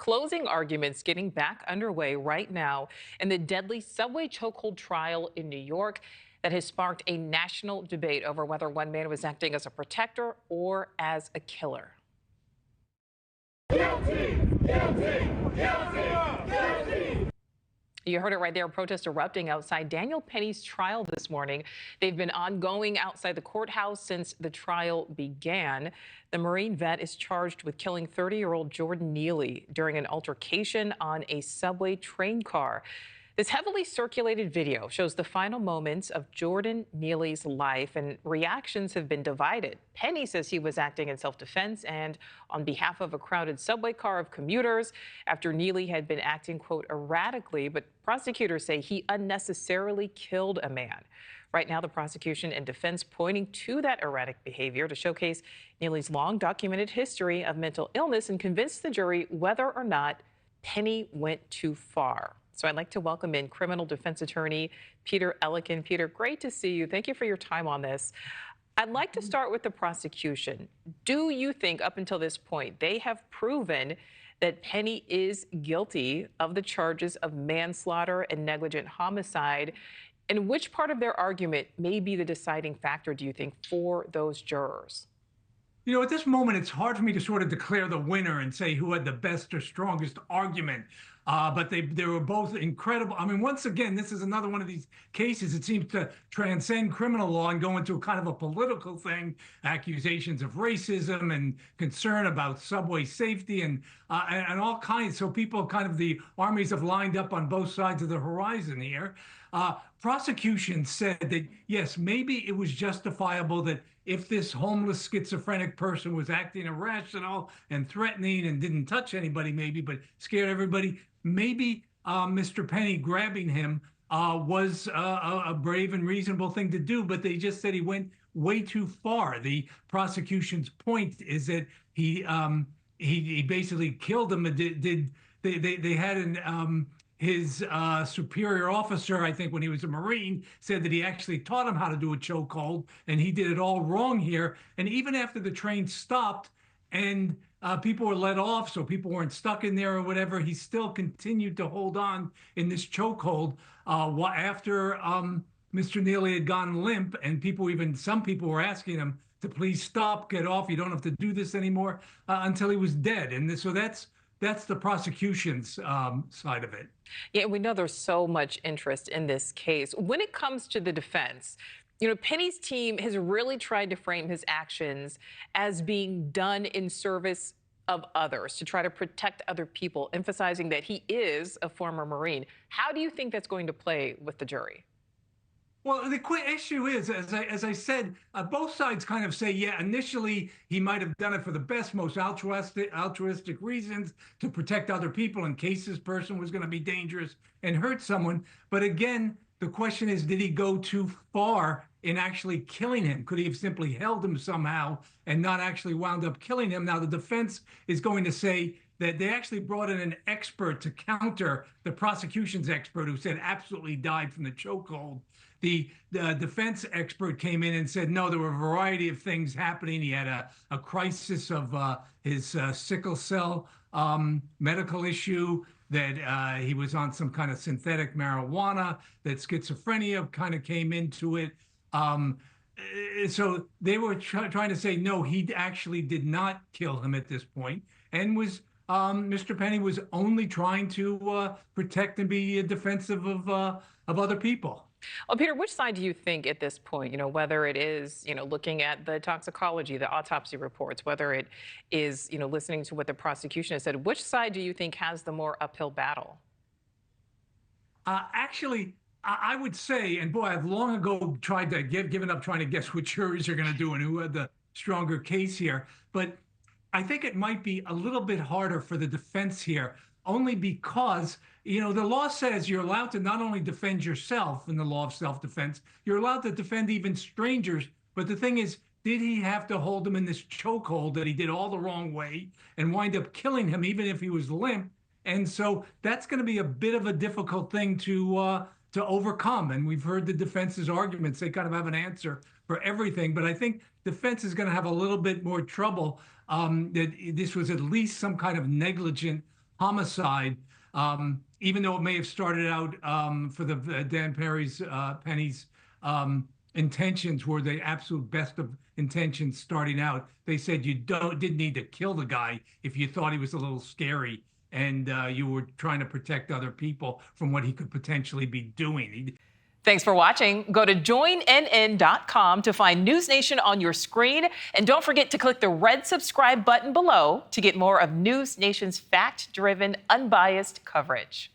Closing arguments getting back underway right now in the deadly subway chokehold trial in New York that has sparked a national debate over whether one man was acting as a protector or as a killer. Guilty! Guilty! Guilty! Guilty! You heard it right there. Protests erupting outside Daniel Penny's trial this morning. They've been ongoing outside the courthouse since the trial began. The Marine vet is charged with killing 30-year-old Jordan Neely during an altercation on a subway train car. This heavily circulated video shows the final moments of Jordan Neely's life, and reactions have been divided. Penny says he was acting in self-defense and on behalf of a crowded subway car of commuters after Neely had been acting, quote, erratically, but prosecutors say he unnecessarily killed a man. Right now, the prosecution and defense pointing to that erratic behavior to showcase Neely's long documented history of mental illness and convince the jury whether or not Penny went too far. So I'd like to welcome in criminal defense attorney Peter Elikann. Peter, great to see you. Thank you for your time on this. I'd like to start with the prosecution. Do you think up until this point they have proven that Penny is guilty of the charges of manslaughter and negligent homicide? And which part of their argument may be the deciding factor, do you think, for those jurors? You know, at this moment, it's hard for me to sort of declare the winner and say who had the best or strongest argument. But they were both incredible. I mean, once again, this is another one of these cases. It seems to transcend criminal law and go into a kind of a political thing, accusations of racism and concern about subway safety and all kinds. So people kind of the armies have lined up on both sides of the horizon here. Prosecution said that, yes, maybe it was justifiable that if this homeless schizophrenic person was acting irrational and threatening and didn't touch anybody, maybe, but scared everybody, maybe Mr. Penny grabbing him was a brave and reasonable thing to do, but they just said he went way too far. The prosecution's point is that he basically killed him. They had an his superior officer, I think when he was a Marine, said that he actually taught him how to do a chokehold, and he did it all wrong here. And even after the train stopped and people were let off, so people weren't stuck in there or whatever, he still continued to hold on in this chokehold after Mr. Neely had gone limp, and some people were asking him to please stop, get off, you don't have to do this anymore, until he was dead. And so that's the prosecution's side of it. Yeah, we know there's so much interest in this case. When it comes to the defense, you know, Penny's team has really tried to frame his actions as being done in service of others, to try to protect other people, emphasizing that he is a former Marine. How do you think that's going to play with the jury? Well, the issue is, as I said, both sides kind of say, yeah, initially he might have done it for the best, most altruistic reasons to protect other people in case this person was going to be dangerous and hurt someone. But again, the question is, did he go too far in actually killing him? Could he have simply held him somehow and not actually wound up killing him? Now, the defense is going to say that they actually brought in an expert to counter the prosecution's expert who said absolutely died from the chokehold. The defense expert came in and said, no, there were a variety of things happening. He had a crisis of his sickle cell medical issue, that he was on some kind of synthetic marijuana, that schizophrenia kind of came into it. So they were trying to say, no, he actually did not kill him at this point, and Mr. Penny was only trying to protect and be defensive of other people. Well, Peter, which side do you think at this point, you know, whether it is, you know, looking at the toxicology, the autopsy reports, whether it is, you know, listening to what the prosecution has said, which side do you think has the more uphill battle? Actually, I would say, and boy, I've long ago tried to given up trying to guess what juries are going to do and who had the stronger case here. But I think it might be a little bit harder for the defense here, only because, you know, the law says you're allowed to not only defend yourself in the law of self-defense, you're allowed to defend even strangers. But the thing is, did he have to hold him in this chokehold that he did all the wrong way and wind up killing him even if he was limp? And so that's going to be a bit of a difficult thing to overcome. And we've heard the defense's arguments. They kind of have an answer for everything. But I think defense is going to have a little bit more trouble that this was at least some kind of negligent homicide, even though it may have started out for the Dan Penny's intentions were the absolute best of intentions starting out. They said you didn't need to kill the guy if you thought he was a little scary and you were trying to protect other people from what he could potentially be doing. Thanks for watching. Go to joinnn.com to find News Nation on your screen. And don't forget to click the red subscribe button below to get more of News Nation's fact-driven, unbiased coverage.